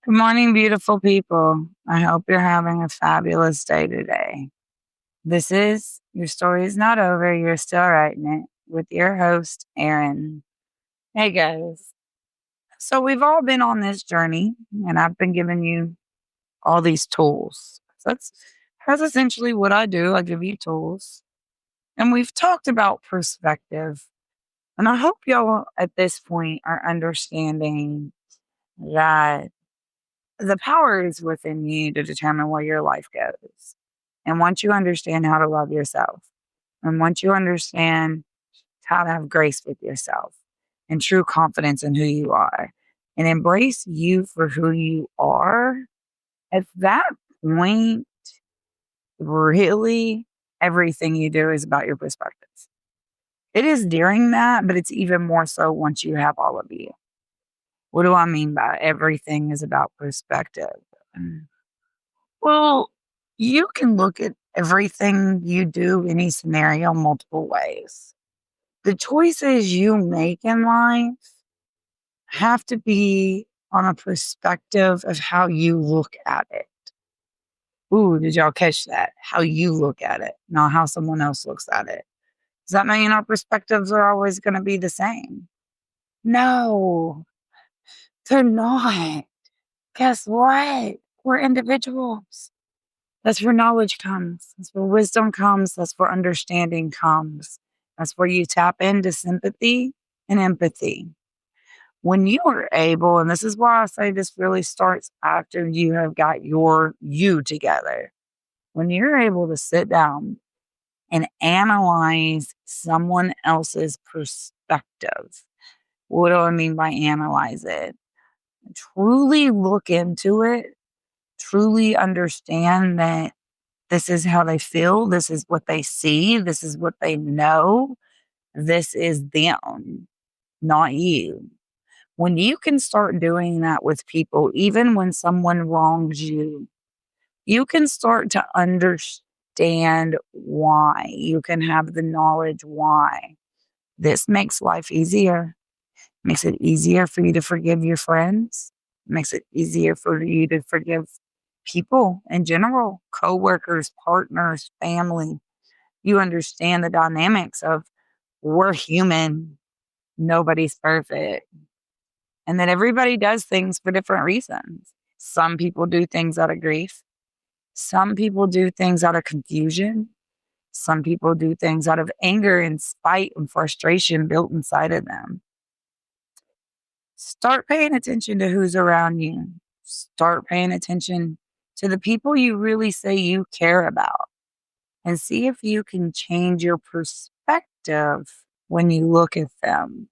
Good morning, beautiful people. I hope you're having a fabulous day today. This is Your Story is Not Over, You're Still Writing It with your host, Erin. Hey, guys. So, we've all been on this journey, and I've been giving you all these tools. That's essentially what I do. I give you tools. And we've talked about perspective. And I hope y'all at this point are understanding that the power is within you to determine where your life goes. And once you understand how to love yourself, and once you understand how to have grace with yourself and true confidence in who you are, and embrace you for who you are, at that point, really everything you do is about your perspective. It is during that, but it's even more so once you have all of you. What do I mean by everything is about perspective? Well, you can look at everything you do, any scenario, multiple ways. The choices you make in life have to be on a perspective of how you look at it. Ooh, did y'all catch that? How you look at it, not how someone else looks at it. Does that mean our perspectives are always going to be the same? No, they're not. Guess what? We're individuals. That's where knowledge comes. That's where wisdom comes. That's where understanding comes. That's where you tap into sympathy and empathy. When you are able, and this is why I say this really starts after you have got your you together. When you're able to sit down and analyze someone else's perspective, what do I mean by analyze it? Truly look into it, truly understand that this is how they feel. This is what they see. This is what they know. This is them, not you. When you can start doing that with people, even when someone wrongs you, you can start to understand why. You can have the knowledge why. This makes life easier. Makes it easier for you to forgive your friends. Makes it easier for you to forgive people in general, coworkers, partners, family. You understand the dynamics of we're human, nobody's perfect, and that everybody does things for different reasons. Some people do things out of grief. Some people do things out of confusion. Some people do things out of anger and spite and frustration built inside of them. Start paying attention to who's around you. Start paying attention to the people you really say you care about and see if you can change your perspective when you look at them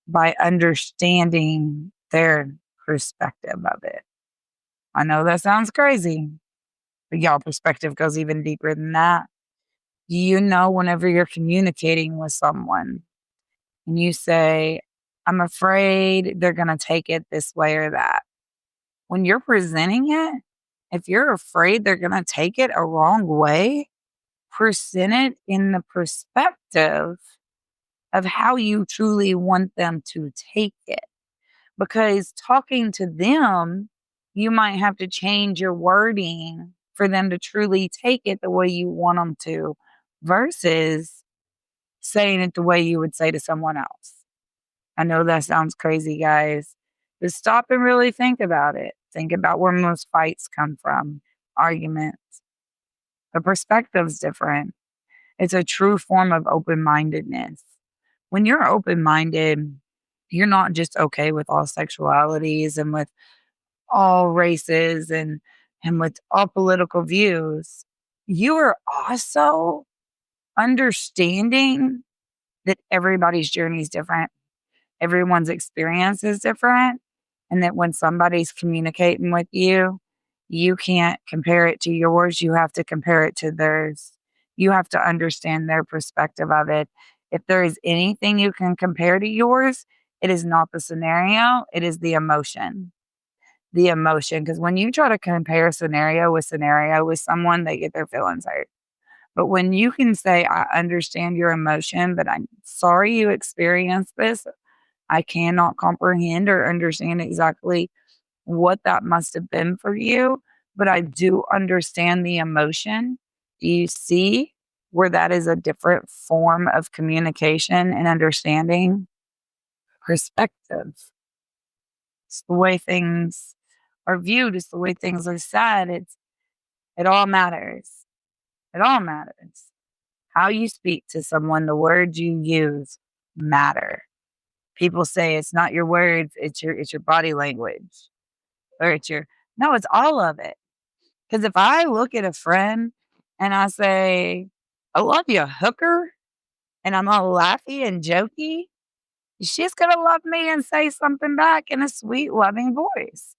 by understanding their perspective of it. I know that sounds crazy, but y'all perspective goes even deeper than that. You know, whenever you're communicating with someone and you say, I'm afraid they're going to take it this way or that. When you're presenting it, if you're afraid they're going to take it a wrong way, present it in the perspective of how you truly want them to take it. Because talking to them, you might have to change your wording for them to truly take it the way you want them to, versus saying it the way you would say to someone else. I know that sounds crazy, guys, but stop and really think about it. Think about where most fights come from, arguments. The perspective's different. It's a true form of open mindedness. When you're open minded, you're not just okay with all sexualities and with all races and with all political views. You are also understanding that everybody's journey is different. Everyone's experience is different. And that when somebody's communicating with you, you can't compare it to yours. You have to compare it to theirs. You have to understand their perspective of it. If there is anything you can compare to yours, it is not the scenario, it is the emotion. The emotion. Because when you try to compare scenario with someone, they get their feelings hurt. But when you can say, I understand your emotion, but I'm sorry you experienced this. I cannot comprehend or understand exactly what that must have been for you, but I do understand the emotion. Do you see where that is a different form of communication and understanding? Perspective. It's the way things are viewed, it's the way things are said. It all matters. It all matters. How you speak to someone, the words you use matter. People say it's not your words, it's your body language. Or it's your no, it's all of it. Because if I look at a friend and I say, "I love you, hooker," and I'm all laughy and jokey, she's gonna love me and say something back in a sweet, loving voice,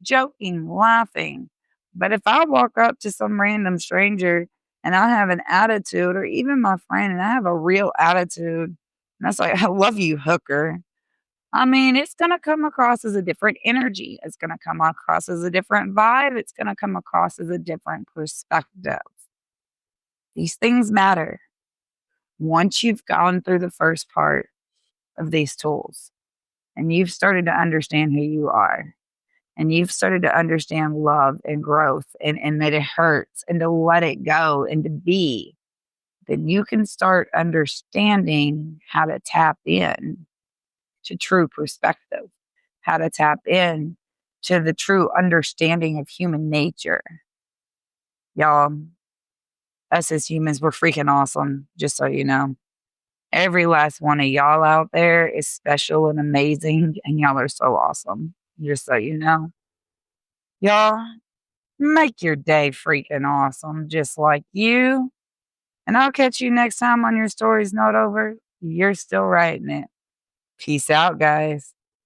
joking, laughing. But if I walk up to some random stranger and I have an attitude, or even my friend and I have a real attitude, and I say, "I love you, hooker." I mean, it's gonna come across as a different energy. It's gonna come across as a different vibe. It's gonna come across as a different perspective. These things matter. Once you've gone through the first part of these tools and you've started to understand who you are and you've started to understand love and growth and that it hurts and to let it go and to be, then you can start understanding how to tap in to true perspective, how to tap in to the true understanding of human nature. Y'all, us as humans, we're freaking awesome, just so you know. Every last one of y'all out there is special and amazing, and y'all are so awesome, just so you know. Y'all, make your day freaking awesome, just like you. And I'll catch you next time on Your Story's Not Over. You're still writing it. Peace out, guys.